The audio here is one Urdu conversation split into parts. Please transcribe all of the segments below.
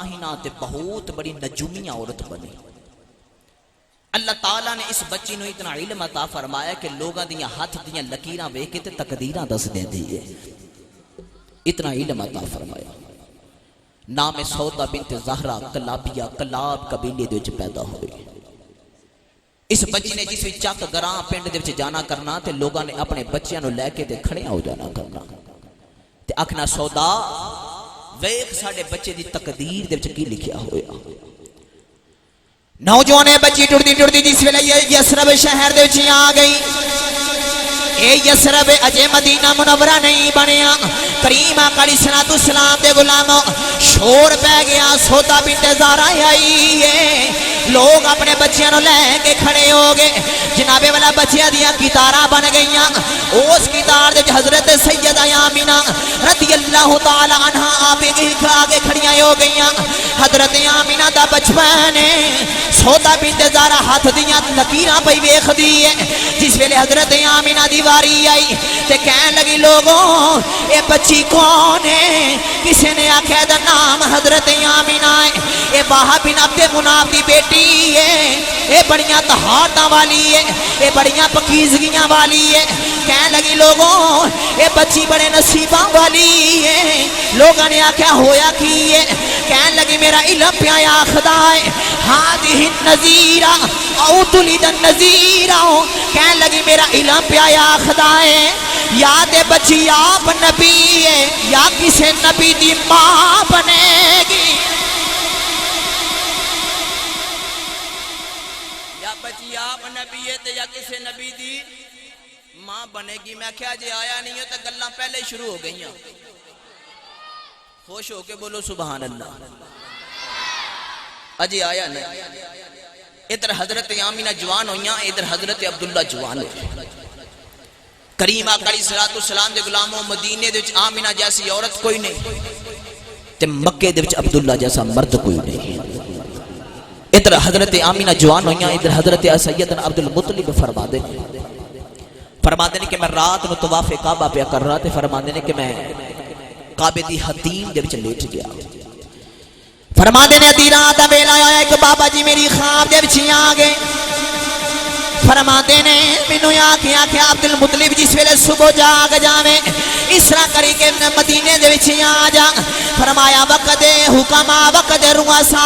کاہنہ تے بہت بڑی نجومی عورت بنی. اللہ تعالیٰ نے اس بچی نو اتنا علم عطا فرمایا کہ لوگاں دیاں ہاتھ دیاں لکیراں ویکھ کے تے تقدیراں دس دیندی ہے. اتنا علم عطا فرمایا. نام سودا بنت زہرا کلابیہ کلاب قبیلے دے وچ پیدا ہوئی. اس بچی نے جس وچ چک گراں پنڈ دے وچ جانا کرنا تے لوگاں نے اپنے بچیاں نو لے کے تے کھڑے ہو جانا کرنا تے آکھنا سودا ویکھ ساڈے بچے دی تقدیر دے وچ کی لکھیا ہویا. نوجوان بچی ٹردی جس ویلے یسرب شہر دے وچ آ گئی. اے یسرب اجے مدینہ منورہ نہیں بنیا. کریم آقا علیہ الصلوۃ والسلام دے غلاموں شور پہ گیا. سودا بنت زہرا آئی ہے. لوگ اپنے بچیاں نو لے کے کھڑے ہو گئے. جنابے والا بچیاں دیاں کتاراں بن گئیاں. اس کتار دے حضرت سیدہ آمینہ رضی اللہ تعالی عنہا آگے کھڑیاں ہو گئیاں. حضرت آمینہ دا بچپن سودا بنت زہرا ہاتھ دیاں لکیراں پئی ویکھدی ہے. جس ویلے حضرت آمینہ دی واری آئی تے کہن لگی لوگوں اے بچی کون ہے؟ کسی نے آکھیا دا نام حضرت آمینہ ہے. اے واہب بن عبد مناف دی بیٹی ہے. اے بڑیاں طہارتاں والی ہے. اے بڑیاں پکیزگیاں والی ہے. کہن لگی لوگوں اے بچی بڑے نصیباں والی ہے. لوگوں نے آکھیا ہویا کی ہے؟ کہن لگی میرا علم پیا آخدا ہے ہادہ النذیرہ او تلد النذیرہ. کہن لگی میرا علم پیا آخدا ہے یا تے بچی آپ نبی ہے یا کسے نبی دی ماں بنے گی. یا بچی آپ نبی ہے تے یا کسے نبی دی ماں بنے گی. میں کیا جی آیا نہیں ہو تو گلاں پہلے شروع ہو گئیاں. خوش ہو کے بولو سبحان اللہ. اجی آیا نہیں. ادھر حضرت آمینہ جوان ہویاں ادھر حضرت عبداللہ جوان ہوئی. کریم آقا علیہ الصلوۃ والسلام دے غلاموں مدینے دے وچ آمینہ جیسی عورت کوئی نہیں تے مکے دے وچ عبداللہ جیسا مرد کوئی نہیں. ادھر حضرت آمینہ جوان ہویاں ادھر حضرت سیدنا عبد المطلب فرماتے ہیں کہ میں رات نو طواف کعبہ پہ کر رہا تھے. فرماتے ہیں کہ میں کعبے دی حتیم دے وچ لیٹ گیا. فرماتے ہیں ادھی رات دا ویلا آیا ایک بابا جی میری خواب دے وچ آ گئے. فرماتے نے مینوں آکھیا کہ عبد المطلب جس ویلے صبح جاگ جاویں اس طرح کری کے مدینے دے وچ آ جا. فرمایا وقت حکم وقت رؤسا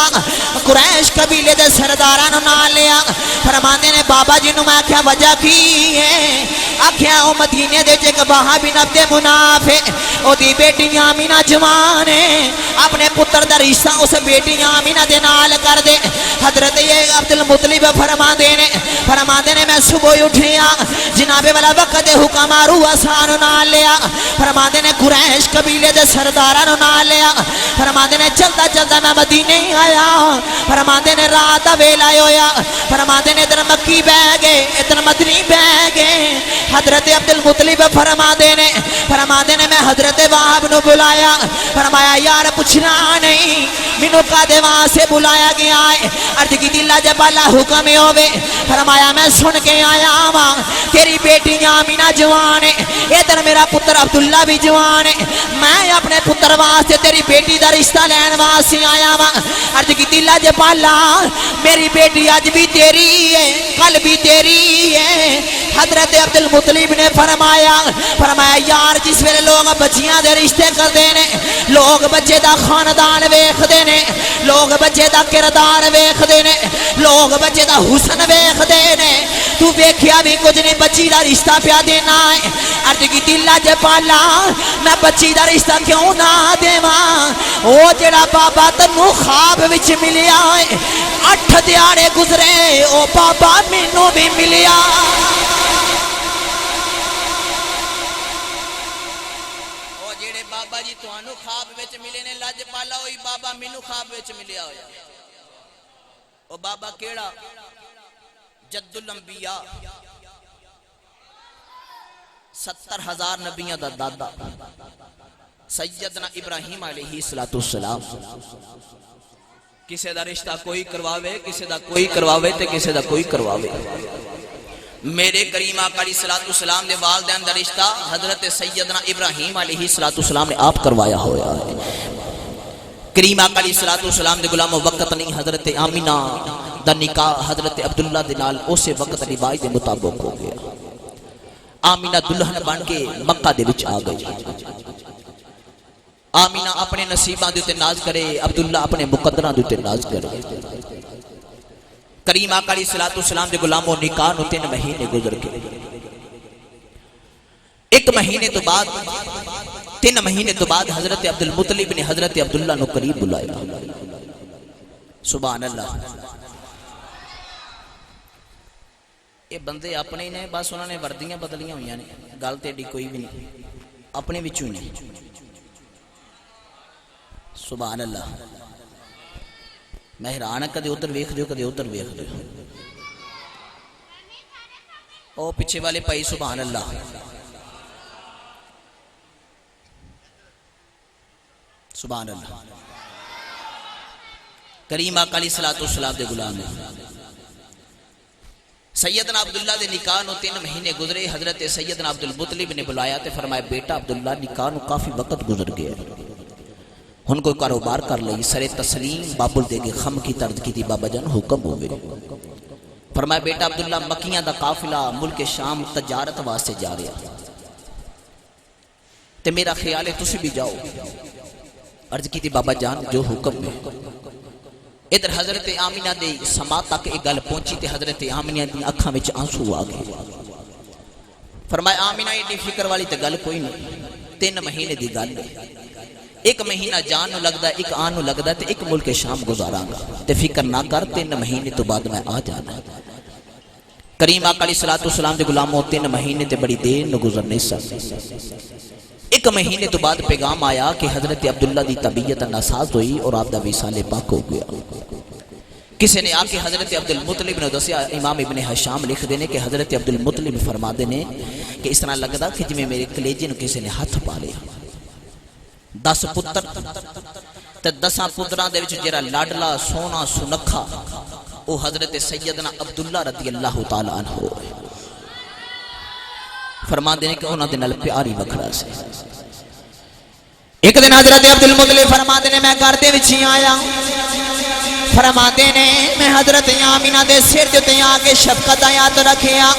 قریش قبیلے دے سرداراں نو نال لیا. فرماتے نے بابا جی نو میں آکھیا وجہ کی ہے؟ آکھیا او مدینے دے ایک واہب بن عبد مناف ہے. او دی بیٹی آمینہ جوان ہے. اپنے پتر دا رشتہ اس بیٹی آمینہ دے نال کر دے. حضرت عبد المطلب فرماتے نے میں صبح اٹھیا جناب والا وقت حکم رؤساں نال لیا. فرماتے نے قریش قبیلے دے سرداراں نو نال لیا. فرماتے نے چلدا میں مدینے آیا. فرماتے نے رات دا ویلا ہویا. فرماتے نے ادھر مکی بہ گئے ادھر مدنی بہ گئے. حضرت عبد المطلب فرماتے نے میں حضرت واہب نو بلایا. فرمایا یار پوچھنا نہیں مینوں کدے واسطے بلایا گیا ہے؟ عرض کی اللہ جب اللہ حکم ہوے. فرمایا میں سن کے آیا ہاں تیری بیٹی آمینہ جوان ہے ادھر میرا پتر عبداللہ بھی جوان ہے. میں اپنے پتر واسطے تیری بیٹی دا رشتہ لین واسطے آیا ہاں. عرض کی اللہ جب اللہ میری بیٹی اج بھی تیری ہے کل بھی تیری ہے. حضرت عبد المطلب نے فرمایا یار جس ویلے لوگ بچیاں دے رشتے کردے نے لوگ بچے دا خاندان ویکھدے نے لوگ بچے دا کردار ویکھدے نے لوگ بچے دا حسن ویکھدے نے. تو ویکھیا بھی کچھ نہیں بچی دا رشتہ پیا دینا ہے. عرض کیتی اللہ جے پالا میں بچی دا رشتہ کیوں نہ دیواں؟ او جڑا بابا تینوں خواب وچ ملیا ہے 8 دیہاڑے گزرے او بابا مینوں بھی ملیا. بابا جی تانوں خواب وچ ملے نے لج پالا ہوئی بابا مینوں خواب وچ ملیا ہویا. او بابا کیڑا؟ جد الانبیاء 70,000 نبیاں دا دادا سیدنا ابراہیم علیہ السلام. کسے دا رشتہ کوئی کرواوے کسے دا کوئی کرواوے تے کسے دا کوئی کرواوے. میرے کریم آقا علیہ السلام دے والدین دا رشتہ حضرت سیدنا ابراہیم علیہ السلام نے آپ کروایا ہویا ہے. کریم آقا علیہ السلام دے غلاموں وقت نہیں حضرت آمینہ دا نکاح حضرت عبداللہ دے نال اسے وقت روایت دے مطابق ہو گیا. آمینہ دلہن بن کے مکہ دے وچ آ گئی. آمینہ اپنے نصیباں دے تے ناز کرے، عبداللہ اپنے مقدراں دے تے ناز کرے. کریم آقا علیہ السلام دے غلاموں نکاح نو 3 مہینے گزر گئے. 1 مہینے تو بعد 3 مہینے تو بعد حضرت عبدالمطلب نے حضرت عبداللہ نو قریب بلایا. سبحان اللہ. یہ بندے اپنے ہی نے، بس انہوں نے وردیاں بدلیاں ہوئی نے، گل تے ایڈی کوئی بھی نہیں، اپنے وچوں ہی نہیں. سبحان اللہ. میں حیران ہاں، کدے ادھر ویکھ دیو کدے ادھر ویکھ دیو. او پیچھے والے بھائی سبحان اللہ. سبحان اللہ. کریم آقا علیہ السلام دے غلام سیدنا عبداللہ دے نکاح نو 3 مہینے گزرے. حضرت سیدنا عبدالمطلب نے بلایا تے فرمایا بیٹا عبداللہ نکاح نو کافی وقت گزر گیا، ہن کوئی کاروبار کر لئی. سر تسلیم بابل دے گے خم کی طرز کی تھی بابا جان حکم ہوئے. فرمایا بیٹا عبداللہ مکیاں دا قافلہ ملک شام تجارت واسطے جا رہا تے میرا خیال ہے تسی بھی جاؤ. عرض کی تھی بابا جان جو حکم میں. ادھر حضرت آمینہ دے سما تک ایک گل پہنچی تے حضرت آمینہ دی اکھاں وچ آنسو آ گئے. فرمایا آمینہ ایڈی فکر والی تے گل کوئی نہیں، 3 مہینے دی گل ہے. 1 مہینہ جان نو لگدا، 1 آن نو لگدا تے 1 ملک شام گزاراں گا تے فکر نہ کر، 3 مہینے تو بعد میں آ جانا. کریم آقا علیہ السلام دے غلاموں 3 مہینے تے بڑی دیر نو گزر نہیں سکتے. 1 مہینے تو بعد پیغام آیا کہ حضرت عبداللہ دی طبیعت ناساز ہوئی اور آپ دا وصال پاک ہو گیا. کسی نے آ کے حضرت عبدالمطلب نے دسیا، امام ابن حشام لکھ دینے کہ حضرت عبدالمطلب فرما دینے کہ اس طرح لگدا کہ جویں میرے کلیجے نو کسی نے ہاتھ پا لیا. 10 پتر تے 10 پتراں دے وچ جڑا لاڈلا سونا سنکھا او حضرت سیدنا عبداللہ رضی اللہ تعالی عنہ فرما دینے کہ انہاں دے نال پیار ہی وکھرا سی. ایک دن حضرت عبدالمطلب فرما دینے میں گھر دے وچ آیا. فرما دینے میں حضرت آمینہ دے سر تے آ کے شفقت آیات رکھیا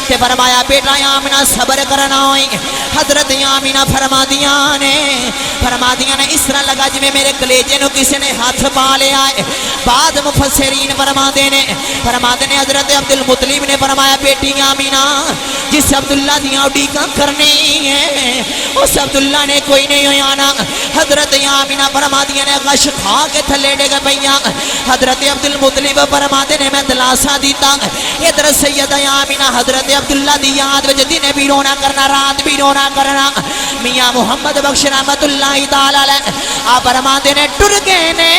تے فرمایا بیٹا آمینہ صبر کرنا ہوئی. حضرت آمینہ فرما دیاں نے اس طرح لگا جویں میرے کلیجے نو کسی نے ہاتھ پا لیا ہے. بعد مفسرین فرما دینے حضرت عبدالمطلب نے فرمایا بیٹی آمینہ جس عبداللہ دیاں اڈیکاں کرنی ہے اس عبداللہ نے کوئی نہیں ہویانا. حضرت آمینہ فرما دیاں نے غش کھا کے تھلے ڈگ پئیاں. حضرت عبدالمطلب فرما دینے میں دلاسا دیتا. ادھر سیدہ آمینہ حضرت عبداللہ دی یاد وچ دن بھی رونا کرنا رات بھی رونا کرنا. میاں محمد بخش رحمت اللہ تعالی علیہ آپ فرما دینے ٹر گئے نے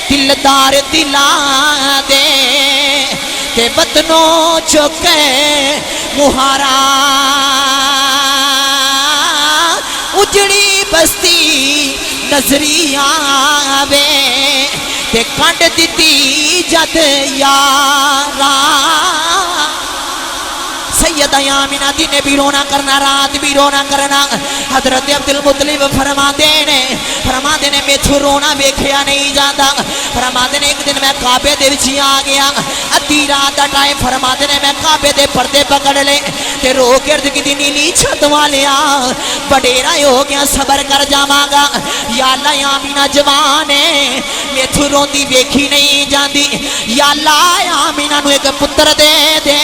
دلدار دلا دے تے وطنوں چکے مہارا اجڑی بستی نظری آوے تے کنڈ دیتی جد یارا. سیدہ آمینہ دن بھی رونا کرنا رات بھی رونا کرنا. حضرت عبدالمطلب فرما دینے میں تو رونا بیکھیا نہیں جاتا. فرما دینے ایک دن میں کعبے دے وچ آ گیا ادھی رات دا ٹائم. فرما دینے میں کعبے دے پردے پکڑ لے تے رو گرد کی دی نیلی چھت والیا بڑیرا ہو گیا صبر کر جاواں گا. یا اللہ آمینہ جوان ہے میں تو روندی بیکھی نہیں جاندی. یا اللہ آمینہ نو ایک پتر دے دے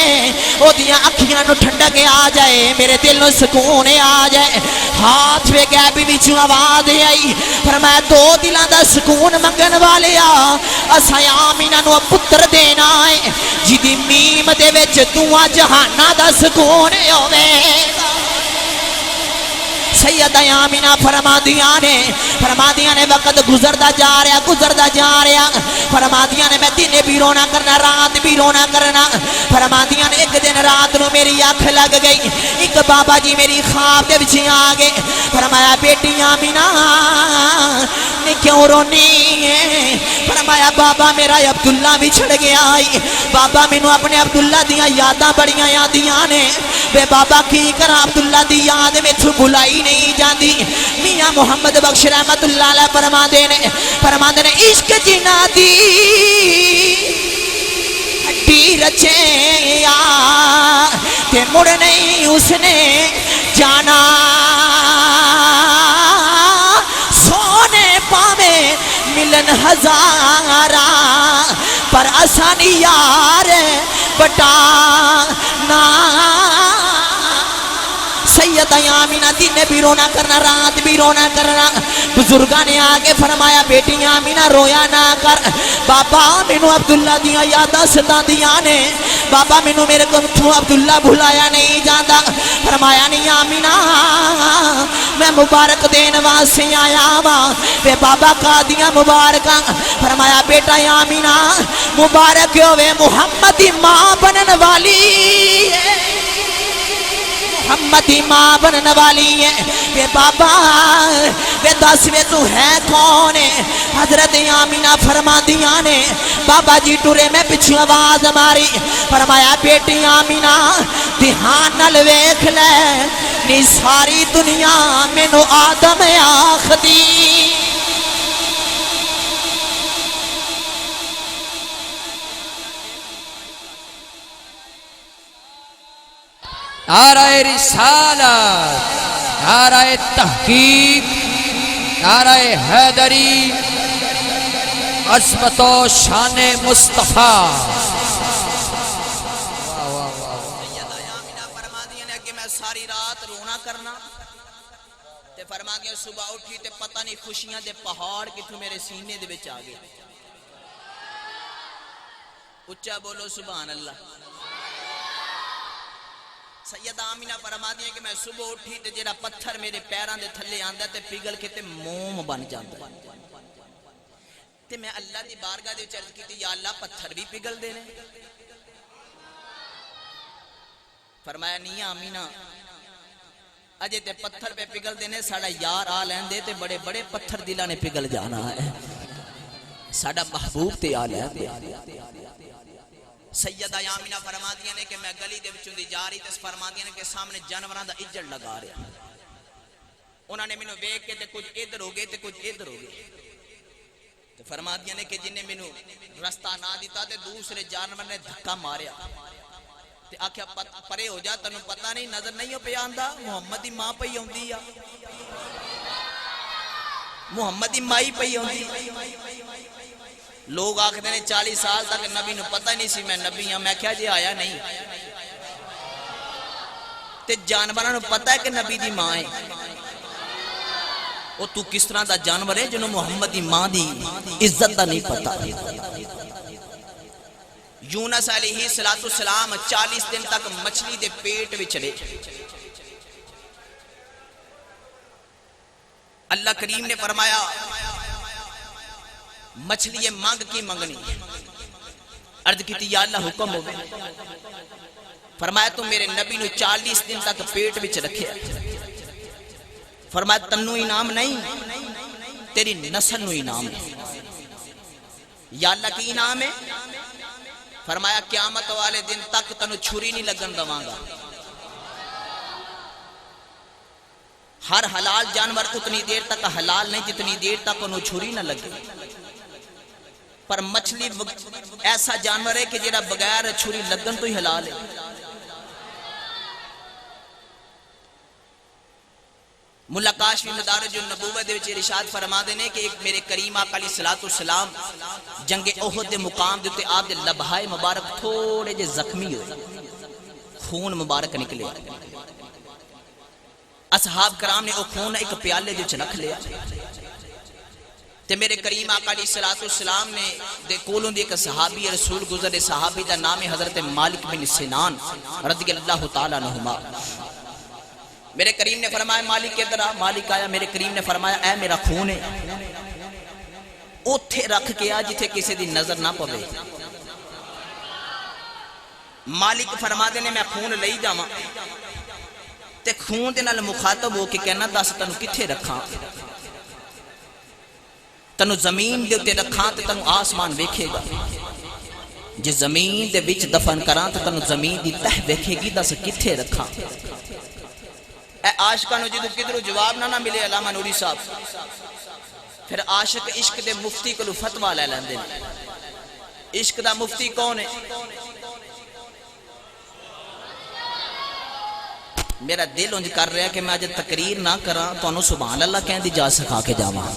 او دیاں اکھیاں نو ٹھنڈک آ جائے میرے دل نو سکون آ جائے. ہاتھ وے گئے بھی وچوں آواز آئی. فرمایا 2 دلاں دا سکون منگن والیا اساں آمینہ نو پتر دینا ہے جدی میم دے وچ دعا جہاناں دا سکون ہوے. سیدہ آمینہ فرما دیاں نے وقت گزردا جا رہا. فرما دیاں نے میں دن بھی رونا کرنا رات بھی رونا کرنا. فرما دیاں نے ایک دن رات نو میری آنکھ لگ گئی. ایک بابا جی میری خواب دے وچ آ گئے. فرمایا بیٹی آمینہ کیوں رونی ہے؟ فرمایا بابا میرا عبداللہ بھی چھڑ گیا ہے، بابا مینوں اپنے عبداللہ دیاں یاداں بڑیاں یادیاں نے، بے بابا کی کراں عبداللہ دی یاد میتھوں بھلائی نہیں جاندی۔ میاں محمد بخش رحمت اللہ علیہ فرماندے نے عشق جنا دی ہڈی رچے تے مڑ نہیں اس نے جانا، سونے پاوے ملن ہزارہ پر آسانی یار بٹانا۔ سیدہ آمینہ دن بھی رونا کرنا رات بھی رونا کرنا، بزرگاں نے آگے فرمایا بیٹی آمینہ رویا نہ کر، بابا مینوں عبداللہ دیاں یاداں ستاندیاں نے، بابا مینوں میرے کو عبداللہ بھلایا نہیں جاندا۔ فرمایا نہیں آمینہ میں مبارک دین واسطے آیا ہاں، بے بابا کا دیاں مبارکاں۔ فرمایا بیٹا آمینہ مبارک ہوئے محمد دی ماں بنن والی ہے، محمد دی ماں بنن والی ہے۔ بے بابا بے دس وے تو ہے کون ہے؟ حضرت آمینہ فرما دیا نے، بابا جی ٹورے میں پچھو آواز ماری، فرمایا بیٹی آمینہ دھیان نال ویکھ لے، نی ساری دنیا مینوں آدم آکھدی۔ نعرہ رسالت، نعرہ تحقیق، نعرہ حیدری، عظمت و شان مصطفیٰ۔ سیدہ آمینہ فرما دیا نے کہ میں ساری رات رونا کرنا، تے فرما دیا صبح اٹھی تے پتہ نہیں خوشیاں دے پہاڑ کتھوں میرے سینے دے وچ آ گئے۔ اچھا بولو سبحان اللہ۔ سیدہ آمینہ فرما دیا کہ میں صبح اٹھی تے جیڑا پتھر میرے پیران دے تھلے آندہ تے پگل کے تے موم بن جاندہ، تے میں اللہ دی بارگاہ دے چرچ کی تھی یا اللہ پتھر بھی پگل دینے۔ فرمایا نہیں آمینہ اجے تے پتھر پہ پگل دینے، ساڑا یار آ لین دے تے بڑے بڑے پتھر دلہ نے پگل جانا ہے، ساڑا محبوب تے آ لین دے۔ سیدہ آمینہ فرما دیا نے کہ میں گلی دے وچوں دی جا رہی تے فرما دیا نے کہ سامنے جانوراں دا اجڑ لگا رہا، انہوں نے مینوں ویکھ کے تے کچھ ادھر ہو گئے تے کچھ ادھر ہو گئے، تے فرما دیا نے کہ جن نے مینوں رستہ نہ دیتا تے دوسرے جانور نے دھکا ماریا تے آکھیا پرے ہو جا، تنوں پتہ نہیں نظر نہیں ہو پہ آندا محمد دی ماں پئی ہوندی آ، محمد دی مائی پئی ہوندی۔ لوگ آکھتے ہیں 40 سال تک نبی نو پتہ نہیں سی میں نبی ہاں، میں کیا جی آیا نہیں، تے جانوراں نو پتہ ہے کہ نبی دی ماں ہے، او تو کس طرح دا جانور ہے جنہوں محمد دی ماں دی عزت دا نہیں پتہ۔ یونس علیہ السلام 40 دن تک مچھلی دے پیٹ وچ رہے، اللہ کریم نے فرمایا مچھلی مانگ کی منگنی، عرض کی تھی یا اللہ حکم ہو گئے، فرمایا تم میرے نبی نو 40 دن تک پیٹ وچ رکھے، فرمایا تنو انعام نہیں تیری نسل نو انعام ہے، یا اللہ کی انعام ہے، فرمایا قیامت والے دن تک تنو چھری نہیں لگن دواں گا۔ ہر حلال جانور اتنی دیر تک حلال نہیں جتنی دیر تک انہوں چھری نہ لگے، پر مچھلی ایسا جانور ہے کہ جیڑا بغیر چھری لگن تو ہی حلال ہے۔ ملا کاشفی مدارج النبوت دے وچ ارشاد فرما دینے کہ ایک میرے کریم آقا علیہ السلام جنگ احد دے مقام دے تے آپ دے لبہائے مبارک تھوڑے جے زخمی ہوئے، خون مبارک نکلے، اصحاب کرام نے وہ خون ایک پیالے دے وچ رکھ لیا، تے میرے کریم آقا علیہ السلام نے دے کولوں دی ایک صحابی رسول گزرے، صحابی دا نام حضرت مالک بن سنان رضی اللہ تعالیٰ عنہما۔ میرے کریم نے فرمایا مالک کے درہ، مالک آیا، میرے کریم نے فرمایا اے میرا خون ہے، اوتھے رکھ کے آ جتھے کسی دی نظر نہ پوے۔ مالک فرما دینے میں خون لئی جاواں تے خون دے نال مخاطب ہو کے کہنا دس تنوں کتھے رکھاں، تنو زمین دے اتے رکھاں تے تنو آسمان ویکھے گا جے زمین دے وچ دفن کراں تے تنو زمین دی تہ ویکھے گی دس کتھے رکھاں اے عاشقاں نو جدو کدھروں جواب نہ ملے علامہ نوری صاحب پھر عاشق عشق دے مفتی کولو فتوی لے لیندے عشق دا مفتی کون ہے میرا دل انج کر رہا ہے کہ میں آج تقریر نہ کراں تو انہوں سبحان اللہ کہیں دی جا سکھا کے جاواں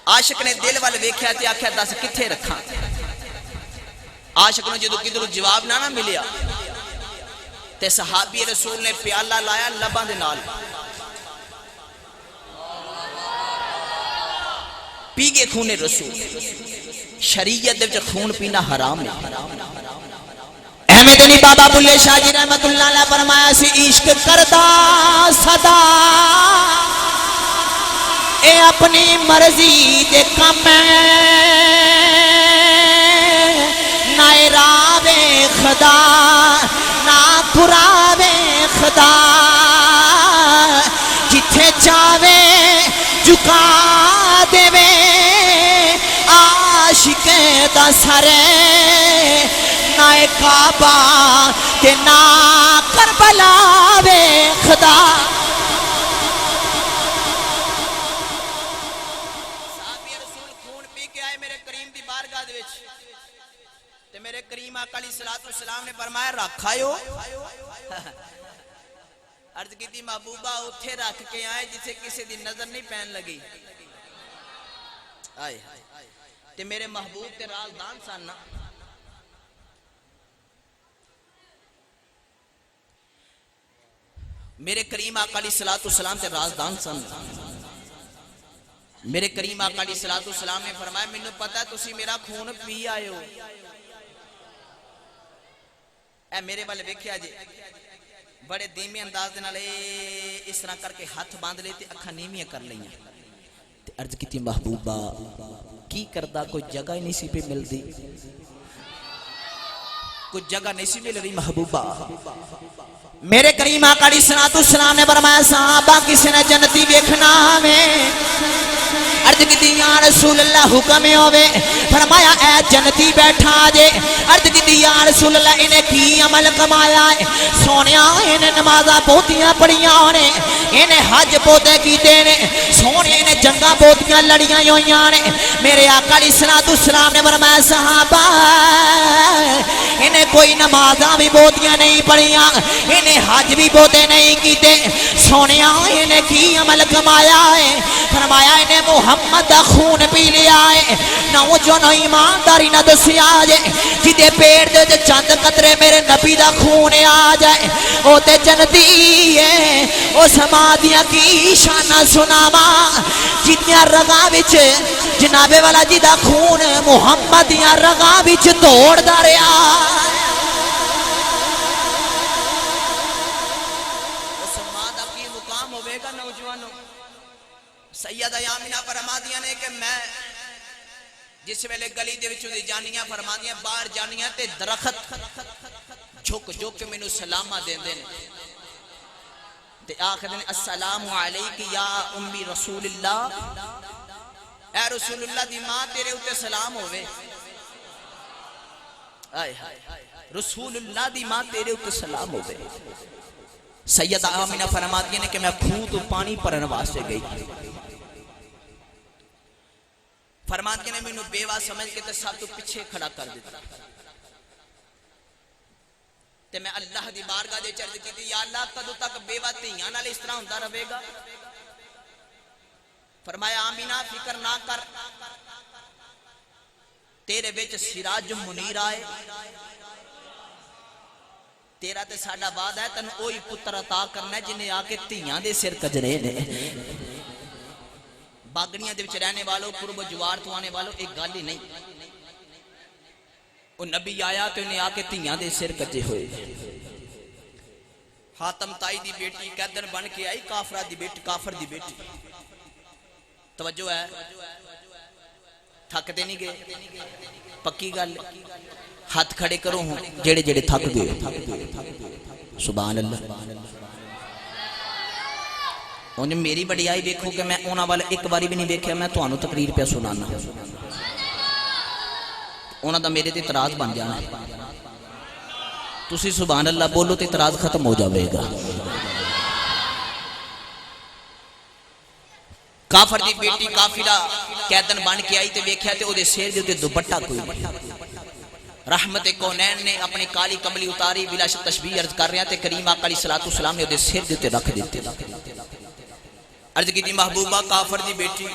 عاشق نے دل والے ویکھیا تے آکھیا دس کتھے رکھاں عاشق نے جدو کدھروں جواب نہ ملیا تے صحابی رسول نے پیالہ لایا لباں دے نال پی گئے خون رسول شریعت دے وچ خون پینا حرام ہے احمد علی بابا بلے شاہ جی رحمت اللہ علیہ فرمایا سی عشق کردا صدا اے اپنی مرضی دے کم نہ راوے خدا نہ پراوے خدا جتھے چاہے جھکا دے عاشق دا سرے نہ کعبہ تے نہ کربلا وے خدا صحابی رسول خون پی کے آئے میرے کریم دی بارگاہ دے وچ تے میرے کریم آقا علیہ الصلوۃ والسلام نے فرمایا رکھ آئیو عرض کی تھی محبوبہ اتھے رکھ کے آئے جسے کسی دی نظر نہیں پہن لگی آئے تے میرے محبوب تے رازدان ساننا میرے کریم آقا علیہ السلام تے رازدان سن میرے کریم آقا علیہ السلام نے فرمایا مینوں پتہ ہے تسی میرا خون پی آئے ہو اے میرے والے ویکھیا جی بڑے دیمے انداز دے نال اس طرح کر کے ہاتھ باندھ لے تے اکھاں نیویاں کر لئیاں تے عرض کیتی محبوبہ کی کردا کوئی جگہ ہی نہیں سی پہ ملدی کوئی جگہ نہیں سی مل رہی محبوبہ میرے کریم آقا علیہ السلام نے فرمایا صحابہ کسی نے جنتی دیکھنا میں عرض کی یا رسول اللہ حکم ہوئے فرمایا اے جنتی بیٹھا جے عرض کی یا رسول اللہ انہیں کی عمل کمایا ہے سونیا انہیں نمازہ بہتیاں پڑیاں نے انہیں حج بہتے کیتے نے سونیا انہیں جنگا بہتیاں لڑیاں ہوئیاں نے میرے آقا علیہ السلام نے فرمایا صحابہ انہیں کوئی نمازہ بھی بہتیاں نہیں پڑیاں انہیں حج بھی بہتے نہیں کیتے سونیا انہیں کی عمل کمایا ہے فرمایا انہیں محمد دا خون پی لیا ہے نہ جو نہ ایمانداری نہ دسیا جائے جدے پیڑ دے چند قطرے میرے نبی دا خون آ جائے او تے جنتی ہے او سمادیاں کی شانہ سناما جتنیا رگا وچ جنابے والا جی دا خون محمد یا رگا وچ دوڑ دا رہا سیدہ آمینہ فرما دیا نے کہ میں جس ویلے گلی دے وچوں دی جانیاں فرما دیا باہر جانیاں تے درخت جھک جھک کے مینوں سلامہ دیندے نے تے آخر دن السلام علیک یا امی رسول اللہ اے رسول اللہ دی ماں تیرے اوتے سلام ہوئے آئے رسول اللہ دی ماں تیرے اوتے سلام ہوئے سیدہ آمینہ فرما دیا نے کہ میں کھوں تو پانی پرن واسطے گئی فرمات کے نے میں بیوہ سمجھ کے تے سب تو پچھے کھڑا کر دیتا تے میں اللہ دی بارگاہ دے چرد کی تھی یا اللہ کدو تک بیوہ تیاں نال اس طرح ہوندہ رہے گا فرمایا آمینہ فکر نہ کر تیرے بیچ سراج منیر آئے تیرا تے ساڑھا بعد ہے تن اوئی پتر عطا کرنا ہے جنہیں آکے تیاں دے سر کجرے نے باگنیاں دے وچ رہنے والوں قرب و جوار تو آنے والوں ایک گالی نہیں وہ نبی آیا تو انہیں آکے تیاں دے سر کجے ہوئے حاتم تائی دی بیٹی قیدر بن کے آئی کافرہ دی بیٹی کافر دی بیٹی توجہ ہے تھک دے نہیں گئے پکی گل ہاتھ کھڑے کرو ہوں جڑے جڑے تھک گئے سبحان اللہ انہیں میری بڑیائی دیکھو کہ میں اونا والا ایک باری بھی نہیں دیکھا میں تو انہوں تقریر پہ سنانا اونا دا میرے تے اعتراض بن جانا تسی سبحان اللہ بولو تے اعتراض ختم ہو جاوے گا کافر دی بیٹی کافرہ قیدن بن کے آئی تے ویکھیا تے او دے سیر دے دوپٹہ کوئی نہیں رحمت کونین نے اپنی کالی کملی اتاری بلا شک تشبیہ عرض کر رہے ہیں تے کریم آقا علیہ السلام نے او دے سیر دے تے رکھ دیتے عرض کی دی محبوبہ کافر دی بیٹی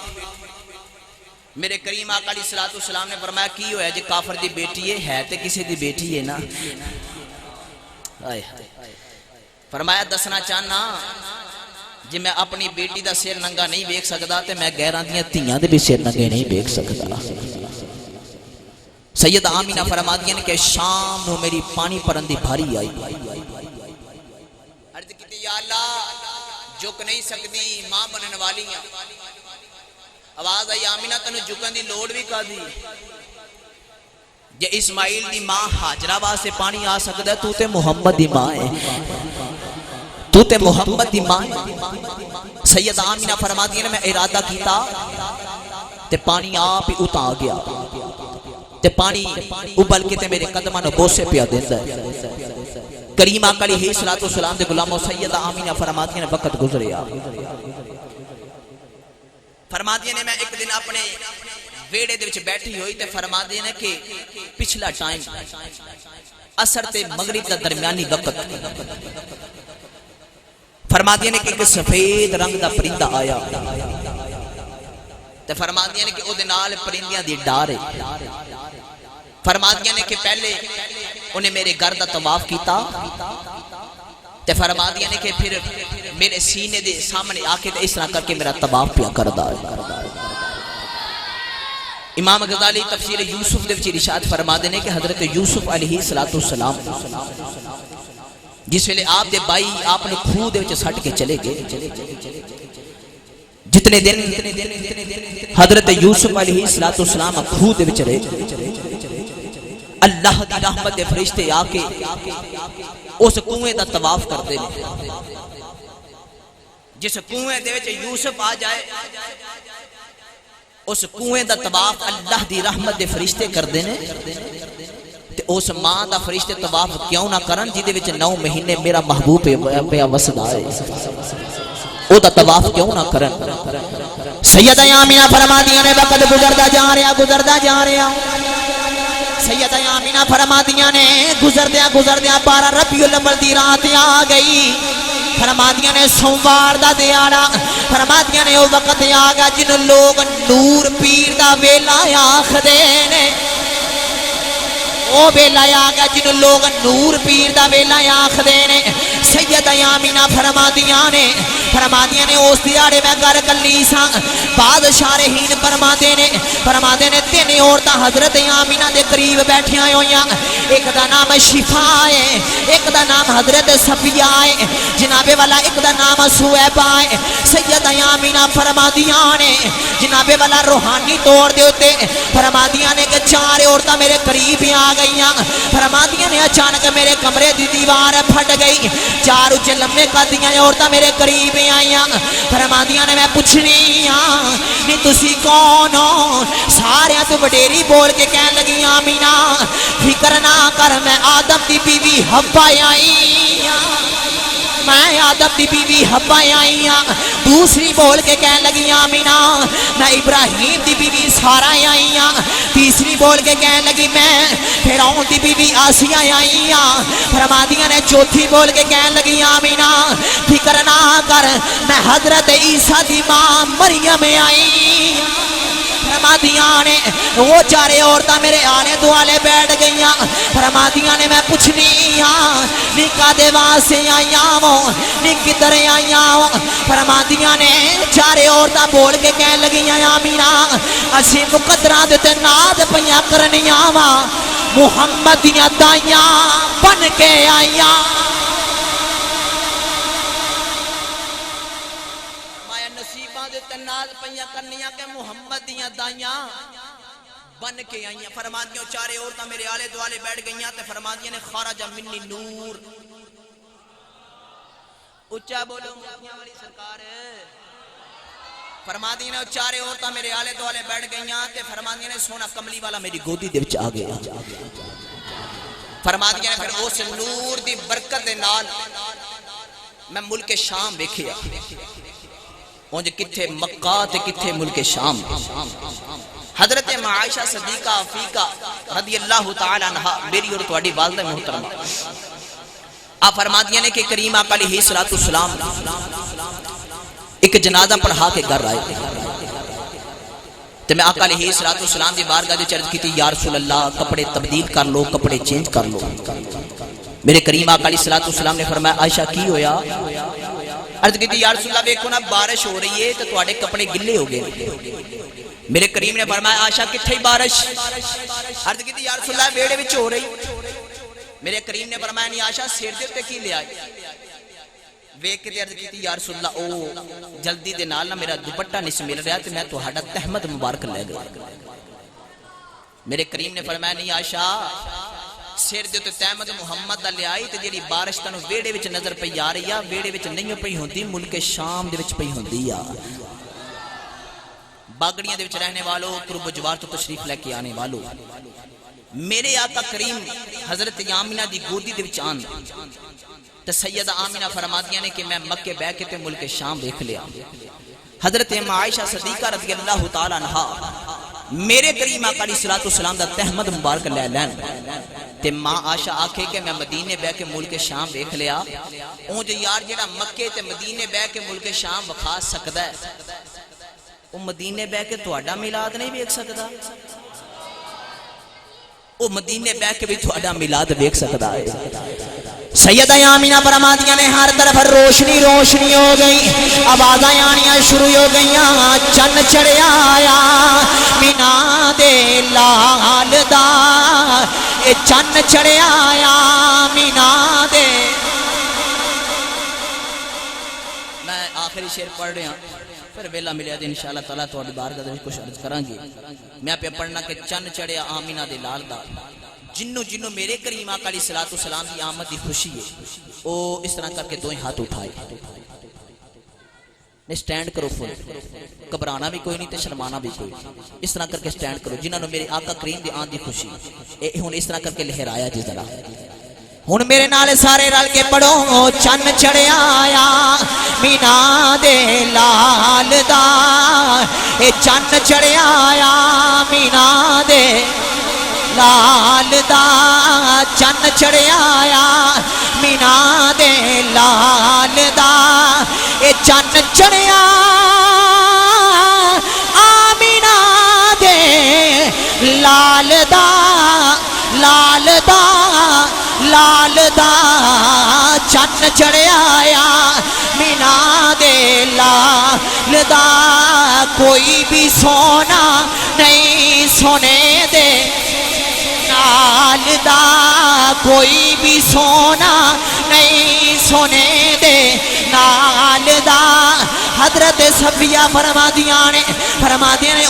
میرے کریم آقا علیہ السلام نے فرمایا کی ہویا جے کافر دی بیٹی ہے تے کسی دی بیٹی ہے نا فرمایا دسنا چاہنا جی میں اپنی بیٹی دا سیر ننگا نہیں بیک سکتا تے میں غیراں دیاں تیاں دے بھی سیر ننگے نہیں بیک سکتا سید آمینہ فرما دیا نے کہ شام نو میری پانی پرندی بھاری آئی عرض کی یا اللہ جھک نہیں سکتی ماں بنن والی ہیں آواز آئی آمینہ تنو جھکن دی لوڑ بھی کا دی جے اسماعیل دی ماں حاجرہ واسے پانی آ سکتا ہے تو تے محمد دی ماں ہے تو تے محمد دی ماں ہے سید آمینہ فرما دیا نے میں ارادہ کیتا تے پانی آپ ہی اتا آ گیا تے پانی ابل کے تے میرے قدمہ نو بوسے پیا دیتا ہے کریم آقا علیہ السلام دے غلاموں سیدہ آمینہ فرماتی نے وقت گزریا فرماتی نے میں ایک دن اپنے ویڑے دے وچ بیٹھی ہوئی تے فرماتی نے کہ پچھلا ٹائم عصر تے مغرب دا درمیانی وقت فرماتی نے کہ ایک سفید رنگ دا پرندہ آیا تے فرماتی نے کہ او دے نال پرندیاں دی ڈارے فرماتی نے کہ پہلے انہیں میرے گھر دا طواف کیتا تے فرماتی نے کہ پھر میرے سینے دے سامنے آ کے اس طرح کر کے میرا طواف پیا کردا امام غزالی تفسیر یوسف دے وچ ارشاد فرما دے نے کہ حضرت یوسف علیہ السلام جس ویلے آپ دے بائی آپ نے کھو دے وچ سٹ کے چلے گئے جتنے دن حضرت یوسف علیہ السلام کھو دے وچ رہے اللہ دی رحمت دے فرشتے آ کے اس کنویں دا طواف کرتے ہیں جس کنویں دے وچ یوسف آ جائے اس کنویں دا طواف اللہ دی رحمت دے فرشتے کردے نے تے اس ماں دا فرشتے طواف کیوں نہ کرن جے دے وچ 9 مہینے میرا محبوب پیا وسدا ہے او دا طواف کیوں نہ کرن سیدہ آمینہ فرما دیا نے وقت گزردا جا رہا سیدہ آمینہ فرما دیا نے گزردیا 12 ربیع الاول دی رات آ گئی فرما دیا نے سوموار دا دیاڑا فرما دیا نے او وقت آ گیا جن لوگ نور پیر دا ویلا آکھدے نے او ویلا آ گیا جن لوگ نور پیر دا ویلا آکھدے نے سیدہ آمینہ فرما دیا نے اس دیاڑے میں گھر کلی ساں بادشاہ رہین فرما دے نے 3 عورتاں حضرت آمینہ دے قریب بیٹھیاں ہویاں ایک دا نام شفا ہے ایک دا نام حضرت صفیہ ہے جناب والا ایک دا نام سویبہ ہے سیدہ آمینہ فرما دیا نے جناب والا روحانی طور دے ہوتے فرما دیا نے کہ 4 عورتاں میرے قریب آ گئیاں فرما دیا نے اچانک میرے کمرے دی دیوار پھٹ گئی 4 اچھے لمبے قدیاں عورتاں میرے قریب آئیاں فرما دیا نے میں پوچھنی نہیں تسی کون ہو سارے تو وڈیری بول کے کہن لگی آمینہ فکر نہ کر میں آدم دی بیوی حوا آئی میں آدم دی بیوی حوا آئی دوسری بول کے کہن لگی آمینہ میں ابراہیم دی بیوی سارا آئی تیسری بول کے کہن لگی میں فرعون دی بیوی آسیہ آئی فرما دیا نے چوتھی بول کے کہن لگی آمینہ فکر نہ کر میں حضرت عیسیٰ دی ماں مریم آئی فرما دیا نے وہ 4 عورتاں میرے آلے دوالے بیٹھ گئیاں فرما دیا نے میں پوچھنی نکا دے واسے آئیاں وہ نکدر آئیاں فرما دیا نے 4 عورتاں بول کے کہن لگیاں آمینہ اسی مقدرہ دیتے ناد پیاں کرنیاں محمد دیاں دائیاں بن کے آئیاں ناز پہیاں کرنیاں کہ محمد دیاں دائیاں بن کے آئیاں فرماندیوں 4 عورتاں میرے آلے دوالے بیٹھ گئیاں تے فرماندیاں نے خارج منی نور اچا بولو مکھیاں والی سرکار فرماندی نے چارے عورتاں میرے آلے دوالے بیٹھ گئیاں تے فرماندی نے سونا کملی والا میری گودی دے وچ آ گیا فرماندی نے پھر اس نور دی برکت دے نال میں ملک شام ویکھیا اونج کتھے مکہ تے کتھے ملک شام حضرت عائشہ صدیقہ عفیقہ رضی اللہ تعالی عنہا میری اور تواڈی والدہ محترمہ آپ فرماتی ہیں کہ کریم آقا علیہ السلام ایک جنازہ پڑھا کے گھر آئے تو میں آقا علیہ السلام دی بارگاہ دے عرض کی تھی یا رسول اللہ کپڑے تبدیل کر لو کپڑے چینج کر لو میرے کریم آقا علیہ السلام نے فرمایا عائشہ کی ہویا عرض کی تھی یا رسول اللہ دیکھو نا بارش ہو رہی ہے تو تواڈے کپڑے گلے ہو گئے میرے کریم نے فرمایا عائشہ کتھے بارش عرض کی تھی یا رسول اللہ بیڑے وچ ہو رہی میرے کریم نے فرمایا نہیں عائشہ سر دے تے کی لے آئی ویکھ کے عرض کیتی یا رسول اللہ او جلدی دے نال نہ میرا دوپٹہ نہیں مل رہا تے میں تہاڈا تہمت مبارک لے گیا میرے کریم نے فرمایا نہیں عائشہ سر دے تے تہمت محمد دا لے آئی تے جیڑی بارش تانوں ویڑے وچ نظر پئی آ رہی ہے ویڑے وچ نہیں پئی ہوندی ملک شام دے وچ پئی ہوندی آ باگڑیاں دے وچ رہنے والوں قرب و جوار تو تشریف لے کے آنے والوں میرے آقا کریم حضرت آمینہ دی گودی دے وچ آن تے سیدہ آمینہ فرمادیاں نے کہ میں مکے بہ کے تے ملک شام دیکھ لیا حضرت عائشہ صدیقہ رضی اللہ تعالی عنہا میرے کریم آقا علیہ السلام دا تہمد مبارک لے لین تے ماں عائشہ آکھے کہ میں مدینے بہ کے ملک شام دیکھ لیا اونج یار جڑا مکے تے مدینے بہ کے ملک شام وکھا سکدا ہے او مدینے بہ کے تہاڈا میلاد نہیں ویکھ سکدا او مدینے بہ کے بھی تہاڈا میلاد ویکھ سکدا ہے سیدہ آمینہ فرمادیاں نے ہر طرف روشنی روشنی ہو گئی آوازاں آنیاں شروع ہو گئیاں چن چڑھیا آیا مینا دے لال دا اے چن چڑھیا آیا مینا دے میں آخری شعر پڑھ رہا پھر ویلا ملیا دے انشاءاللہ تعالیٰ تو بارگاہ دے کچھ عرض کران گے میں پہ پڑھنا کہ چن چڑھیا آمینہ دے لال دا جنوں میرے کریم آقا علیہ السلام دی آمد دی خوشی ہے او اس طرح کر کے دوئیں ہاتھ اٹھائے نے سٹینڈ کرو فل گھبرانا بھی کوئی نہیں تے شرمانا بھی کوئی اس طرح کر کے سٹینڈ کرو جنہوں میرے آقا کریم دی آمد دی خوشی ہن اس طرح کر کے لہرایا جی ذرا ہن میرے نال سارے رل کے پڑھو چن چڑھیا آیا مینا دے لال دا اے چن چڑھیا آیا مینا دے لال دا چن چڑھیا آیا مینا دے لال دا اے چن چڑھیا آمینہ دے لال دا لال دا لال دا چن چڑھیا آیا مینا دے لال دا کوئی بھی سونا نہیں سونے دے نال دا کوئی بھی سونا نہیں سونے دے نال دا حضرت صفیہ فرمادیاں نے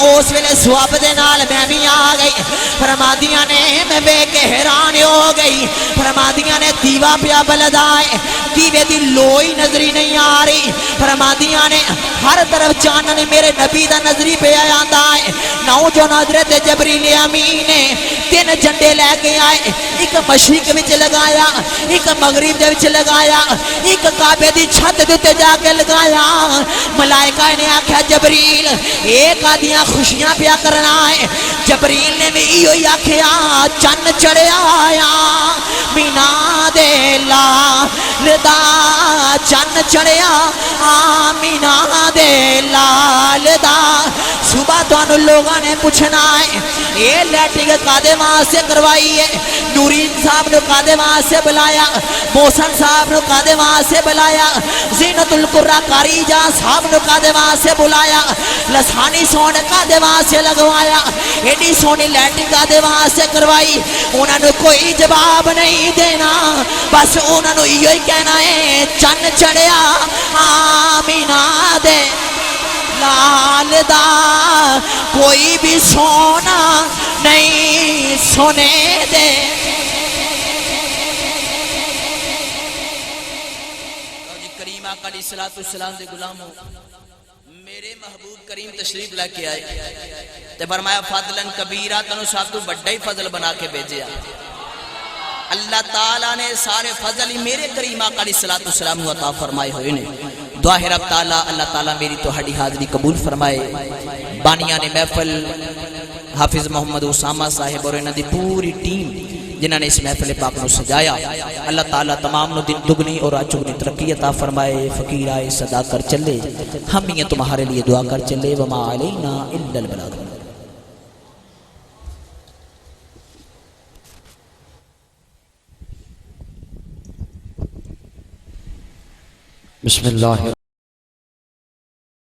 اس ویلے سواب دے نال میں بھی آ گئی فرمادیاں نے میں بے کے حیران ہو گئی فرمادیاں نے دیوا پیا بلدائے دیوے دی لوئی نظری نہیں آ رہی فرمادیاں نے ہر طرف چانن میرے نبی دا نظری پہ آیاں ہے نو جو حضرت جبریل امین نے 3 جھنڈے لے کے آئے ایک مشرق وچ لگایا ایک مغرب دے وچ لگایا ایک کعبے دی چھت دے تے جا کے لگایا ملائکہ نے آکھیا جبریل ایک آدیاں خوشیاں پیا کرنا ہے جبریل نے بھی ایہی آکھیا چن چڑھیا آیا مینا دے لال دا چن چڑھیا آمینہ دے لال دا صبح تو لوگوں نے پوچھنا ہے یہ لیٹنگ کادے وہاں سے کروائی ہے نورین صاحب نے کادے وہاں سے بلایا محسن صاحب نے کادے وہاں سے بلایا زینت القرہ قاری جہاں صاحب نے کادے وہاں سے بلایا لسانی سون کادے وہاں سے لگوایا ایڈی سونی لیٹنگ کادے وہاں سے کروائی انہوں نے کوئی جواب نہیں دینا بس انہوں نے یہ کہنا ہے چن چڑھیا آمینہ دے لال دا کوئی بھی سونا نہیں سونے دے علیہ الصلوۃ والسلام دے غلاموں میرے محبوب کریم تشریف لے کے آئے تے فرمایا فضلن کبیرہ تنو سب تو بڑا ہی فضل بنا کے بھیجیا اللہ تعالیٰ نے سارے فضل ہی میرے کریم آقا علیہ الصلوۃ والسلام عطا فرمائے ہوئے نے دعا ہے رب تعالیٰ اللہ تعالیٰ میری تو ہڈی حاضری قبول فرمائے بانیان محفل حافظ محمد اسامہ صاحب اور انہاں دی پوری ٹیم جنہاں نے اس محفل پاک نو سجایا اللہ تعالیٰ تمام نو دن دگنی اور چگنی ترقی عطا فرمائے فقیر آئے صدا کر چلے ہم یہ تمہارے لیے دعا کر چلے وما علینا الا البلاغ بسم اللہ